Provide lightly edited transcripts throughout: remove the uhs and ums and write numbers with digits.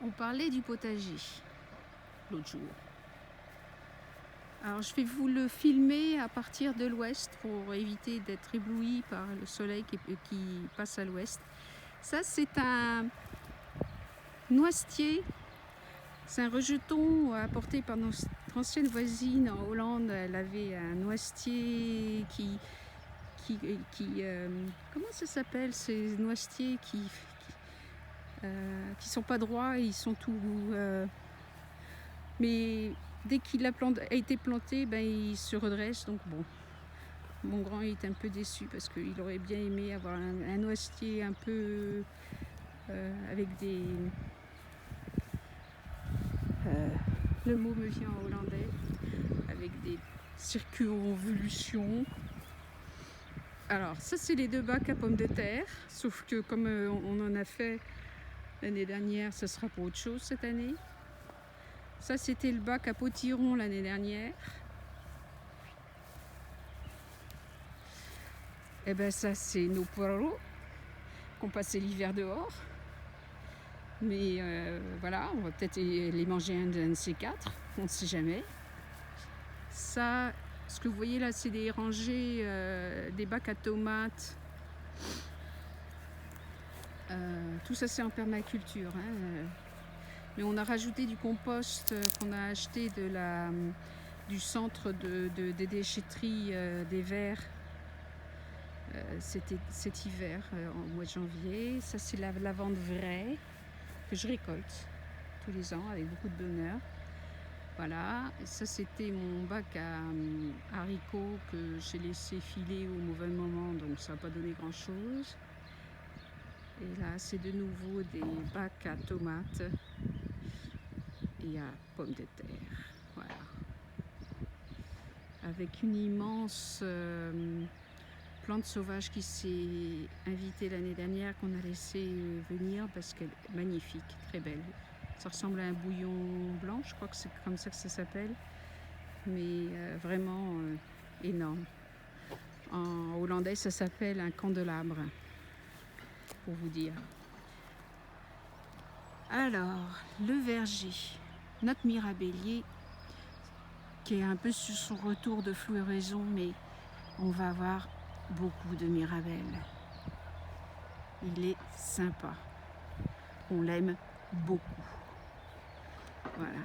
On parlait du potager l'autre jour. Alors je vais vous le filmer à partir de l'ouest pour éviter d'être ébloui par le soleil qui passe à l'ouest. Ça c'est un noisetier, c'est un rejeton apporté par notre ancienne voisine en Hollande. Elle avait un noisetier comment ça s'appelle ces noisetiers qui sont pas droits, ils sont tout mais dès qu'il a été planté, il se redresse. Donc bon, mon grand est un peu déçu parce qu'il aurait bien aimé avoir un noisetier un peu avec des... le mot me vient en hollandais, avec des circonvolutions. Alors ça c'est les 2 bacs à pommes de terre, sauf que comme on en a fait l'année dernière, ça sera pour autre chose cette année. Ça c'était le bac à potiron l'année dernière. Et ben ça c'est nos poireaux qu'on passait l'hiver dehors. Mais voilà, on va peut-être les manger un de ces 4, on ne sait jamais. Ça, ce que vous voyez là, c'est des rangées, des bacs à tomates. Tout ça c'est en permaculture, hein. Mais on a rajouté du compost qu'on a acheté du centre des déchetteries des Verts cet hiver, au mois de janvier. Ça c'est la lavande vraie que je récolte tous les ans avec beaucoup de bonheur. Voilà, ça c'était mon bac à haricots que j'ai laissé filer au mauvais moment, donc ça n'a pas donné grand chose. Et là c'est de nouveau des bacs à tomates et à pommes de terre. Voilà, avec une immense plante sauvage qui s'est invitée l'année dernière, qu'on a laissé venir parce qu'elle est magnifique, très belle. Ça ressemble à un bouillon blanc, je crois que c'est comme ça que ça s'appelle, mais vraiment énorme. En hollandais, ça s'appelle un candelabre, pour vous dire. Alors, le verger, notre mirabellier, qui est un peu sur son retour de floraison, mais on va avoir beaucoup de mirabelles. Il est sympa, on l'aime beaucoup. Voilà.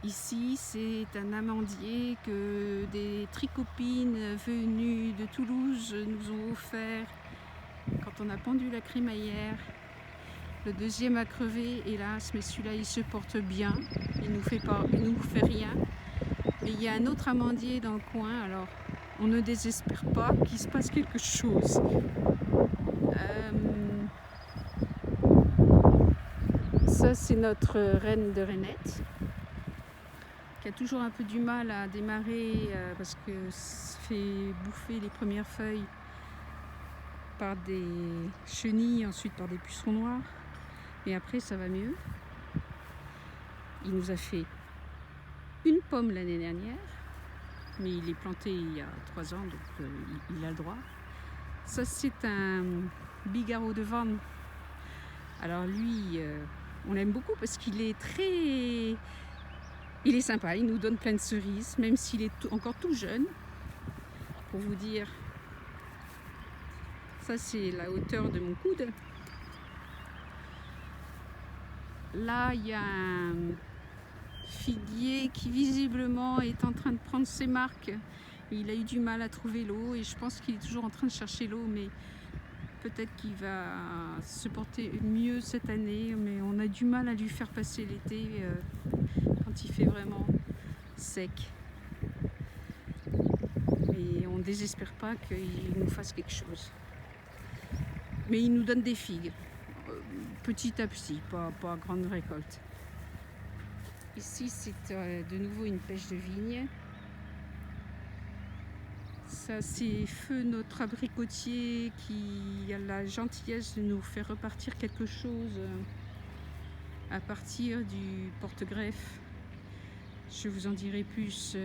Ici, c'est un amandier que des tricopines venues de Toulouse nous ont offert quand on a pendu la crémaillère. Le deuxième a crevé, hélas, mais celui-là, il se porte bien. Il nous fait rien. Mais il y a un autre amandier dans le coin, alors on ne désespère pas qu'il se passe quelque chose. Ça, c'est notre reine de rainette, qui a toujours un peu du mal à démarrer parce que ça fait bouffer les premières feuilles par des chenilles, ensuite par des pucerons noirs. Mais après, ça va mieux. Il nous a fait une pomme l'année dernière, mais il est planté il y a 3 ans, donc il a le droit. Ça, c'est un bigarreau de Vannes. Alors lui, on l'aime beaucoup parce qu'il est il est sympa, il nous donne plein de cerises, même s'il est encore tout jeune. Pour vous dire, ça c'est la hauteur de mon coude. Là, il y a un figuier qui visiblement est en train de prendre ses marques. Il a eu du mal à trouver l'eau et je pense qu'il est toujours en train de chercher l'eau, mais peut-être qu'il va se porter mieux cette année. Mais on a du mal à lui faire passer l'été quand il fait vraiment sec. Et on ne désespère pas qu'il nous fasse quelque chose. Mais il nous donne des figues, petit à petit, pas grande récolte. Ici, c'est de nouveau une pêche de vigne. Ça, c'est Feu, notre abricotier, qui a la gentillesse de nous faire repartir quelque chose à partir du porte-greffe. Je vous en dirai plus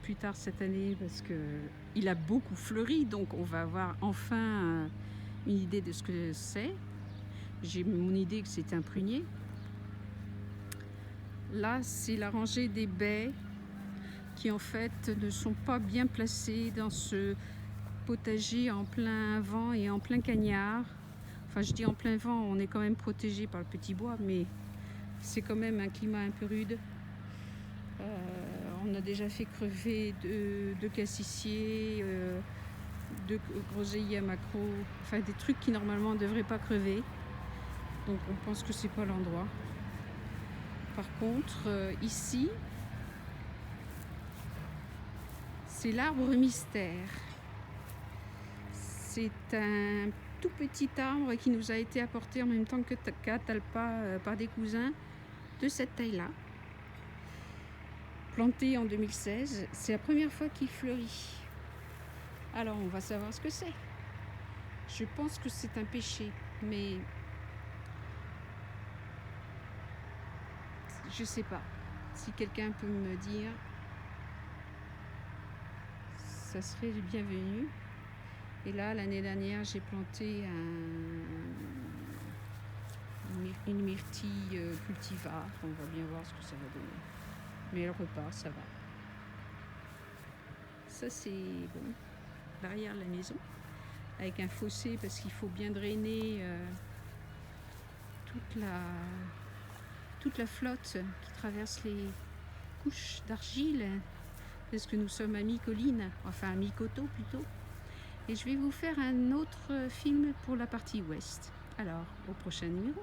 plus tard cette année parce qu'il a beaucoup fleuri, donc on va avoir enfin une idée de ce que c'est. j'ai mon idée que c'est un prunier. Là, c'est la rangée des baies qui en fait ne sont pas bien placées dans ce potager en plein vent et en plein cagnard. Enfin, je dis en plein vent, on est quand même protégé par le petit bois, mais c'est quand même un climat un peu rude. On a déjà fait crever deux cassissiers, deux groseilliers à maquereau, enfin des trucs qui normalement ne devraient pas crever. Donc on pense que c'est pas l'endroit. Par contre, ici, c'est l'arbre mystère. C'est un tout petit arbre qui nous a été apporté en même temps qu'à Talpa par des cousins de cette taille-là. Planté en 2016, c'est la première fois qu'il fleurit. Alors on va savoir ce que c'est. Je pense que c'est un péché, mais je sais pas. Si quelqu'un peut me dire, ça serait le bienvenu. Et là, l'année dernière, j'ai planté une myrtille cultivar. On va bien voir ce que ça va donner. Mais elle repart, ça va. Ça, c'est bon, l'arrière de la maison, avec un fossé parce qu'il faut bien drainer toute la flotte qui traverse les couches d'argile, parce que nous sommes à mi-colline, enfin à mi-coteau plutôt. Et je vais vous faire un autre film pour la partie ouest. Alors, au prochain numéro.